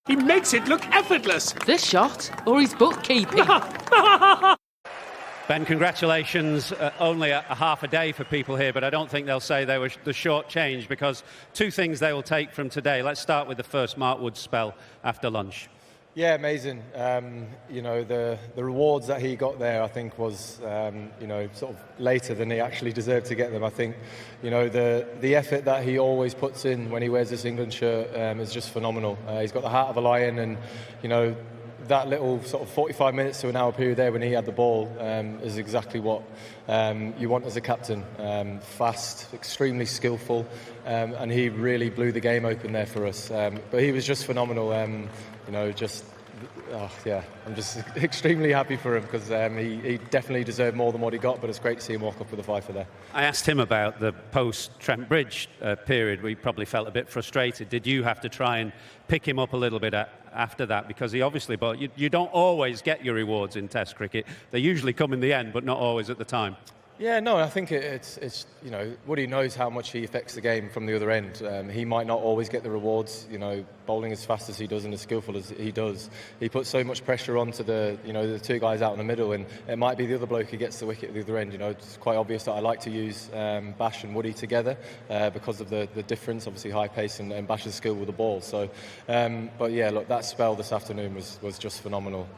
He makes it look effortless. The shot or his bookkeeping? Ben, congratulations. Only a half a day for people here, but I don't think they'll say they were the short change, because two things they will take from today. Let's start with the first Mark Wood spell after lunch. Yeah, amazing. You know, the rewards that he got there, I think, was you know, sort of later than he actually deserved to get them. I think, you know, the effort that he always puts in when he wears this England shirt is just phenomenal. He's got the heart of a lion, and you know, that little sort of 45 minutes to an hour period there when he had the ball is exactly what you want as a captain. Fast, extremely skillful, and he really blew the game open there for us. But he was just phenomenal. You know, just yeah, I'm just extremely happy for him, because he definitely deserved more than what he got, but it's great to see him walk up with a fiver there. I asked him about the post-Trent Bridge period where he probably felt a bit frustrated. Did you have to try and pick him up a little bit after that? Because he obviously, but you don't always get your rewards in Test cricket. They usually come in the end, but not always at the time. Yeah, no, I think it's you know, Woody knows how much he affects the game from the other end. He might not always get the rewards, you know, bowling as fast as he does and as skillful as he does. He puts so much pressure onto the two guys out in the middle, and it might be the other bloke who gets the wicket at the other end. You know, it's quite obvious that I like to use Bash and Woody together because of the difference, obviously high pace and Bash's skill with the ball. So, but yeah, look, that spell this afternoon was just phenomenal.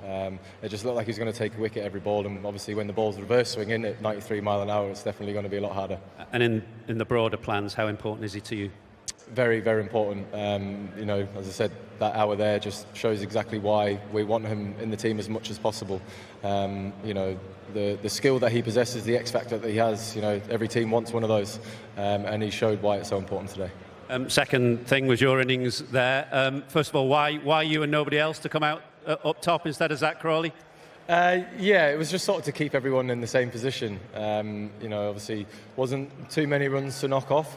It just looked like he was going to take a wicket every ball, and obviously when the ball's reverse swinging at 93 mile an hour, it's definitely going to be a lot harder. And in the broader plans, how important is he to you? Very, very important. You know, as I said, that hour there just shows exactly why we want him in the team as much as possible. You know, the skill that he possesses, the X factor that he has, you know, every team wants one of those, and he showed why it's so important today. Second thing was your innings there. First of all, why you and nobody else to come out up top instead of Zach Crawley? Yeah, it was just sort of to keep everyone in the same position. You know, obviously wasn't too many runs to knock off.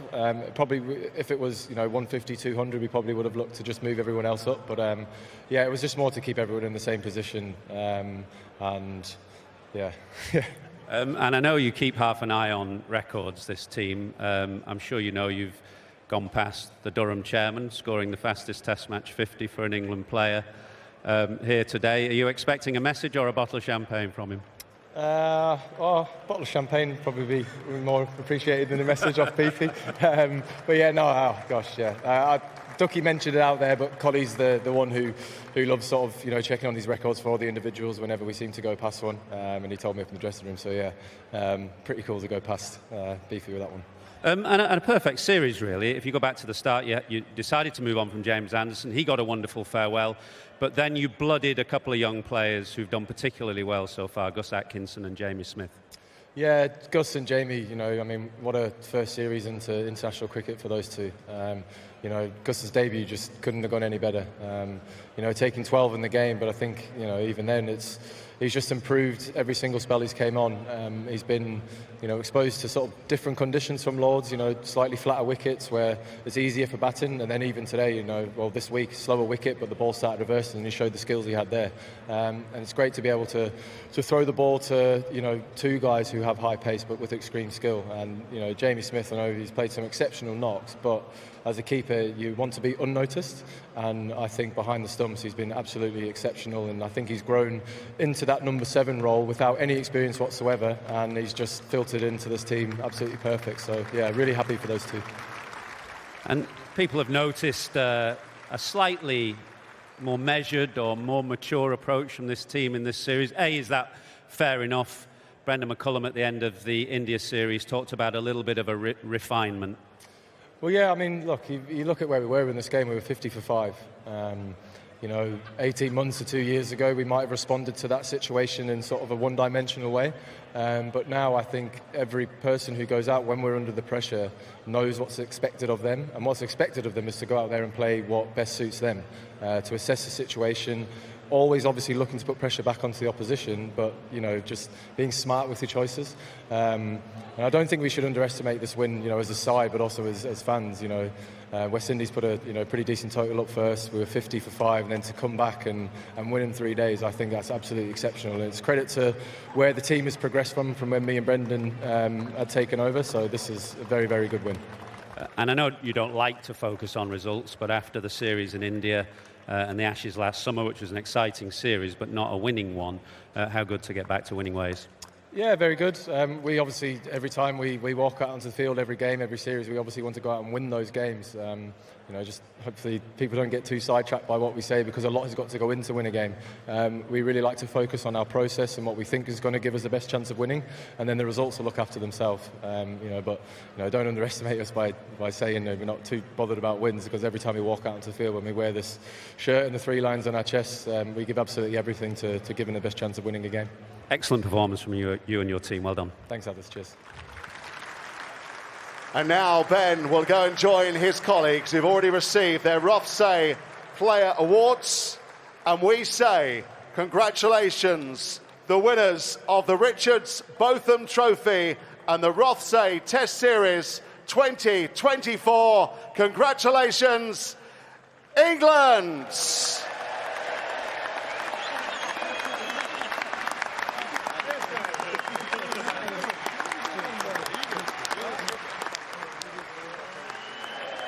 Probably if it was, you know, 150, 200, we probably would have looked to just move everyone else up. But yeah, it was just more to keep everyone in the same position. And yeah. And I know you keep half an eye on records, this team. I'm sure you know you've gone past the Durham chairman, scoring the fastest Test match 50 for an England player. Here today. Are you expecting a message or a bottle of champagne from him? Well, a bottle of champagne would probably be more appreciated than a message off Beefy. But yeah, no, oh gosh, yeah. Ducky mentioned it out there, but Collie's the one who loves sort of, you know, checking on these records for all the individuals whenever we seem to go past one. And he told me up in the dressing room, so yeah, pretty cool to go past Beefy with that one. And a perfect series, really. If you go back to the start, you decided to move on from James Anderson. He got a wonderful farewell, but then you blooded a couple of young players who've done particularly well so far, Gus Atkinson and Jamie Smith. Yeah, Gus and Jamie, you know, I mean, what a first series into international cricket for those two. You know, Gus's debut just couldn't have gone any better. You know, taking 12 in the game, but I think, you know, even then he's just improved every single spell he's came on. He's been, you know, exposed to sort of different conditions from Lords, you know, slightly flatter wickets where it's easier for batting, and then even today, you know, well, this week, slower wicket, but the ball started reversing and he showed the skills he had there. And it's great to be able to throw the ball to, you know, two guys who have high pace but with extreme skill. And, you know, Jamie Smith, I know he's played some exceptional knocks, but as a keeper, you want to be unnoticed, and I think behind the stumps he's been absolutely exceptional, and I think he's grown into that number 7 role without any experience whatsoever, and he's just filtered into this team absolutely perfect. So yeah, really happy for those two. And people have noticed a slightly more measured or more mature approach from this team in this series. Is that fair enough? Brendan McCullum at the end of the India series talked about a little bit of a refinement. Well, yeah, I mean, look, you look at where we were in this game, we were 50 for 5. You know, 18 months or 2 years ago, we might have responded to that situation in sort of a one-dimensional way. But now I think every person who goes out when we're under the pressure knows what's expected of them. And what's expected of them is to go out there and play what best suits them, to assess the situation, always obviously looking to put pressure back onto the opposition, but, you know, just being smart with your choices. And I don't think we should underestimate this win, you know, as a side, but also as fans. You know, West Indies put a pretty decent total up first. We were 50 for 5, and then to come back and win in 3 days, I think that's absolutely exceptional. And it's credit to where the team has progressed from when me and Brendan had taken over. So this is a very, very good win. And I know you don't like to focus on results, but after the series in India, and the Ashes last summer, which was an exciting series, but not a winning one. How good to get back to winning ways? Yeah, very good. We obviously, every time we walk out onto the field, every game, every series, we obviously want to go out and win those games. Just hopefully people don't get too sidetracked by what we say, because a lot has got to go into win a game. We really like to focus on our process and what we think is going to give us the best chance of winning, and then the results will look after themselves. But don't underestimate us by saying we're not too bothered about wins, because every time we walk out onto the field, when we wear this shirt and the 3 lines on our chests, we give absolutely everything to give them the best chance of winning a game. Excellent performance from you and your team. Well done. Thanks, Alice. Cheers. And now Ben will go and join his colleagues who've already received their Rothsay Player Awards. And we say congratulations, the winners of the Richards Botham Trophy and the Rothsay Test Series 2024. Congratulations, England!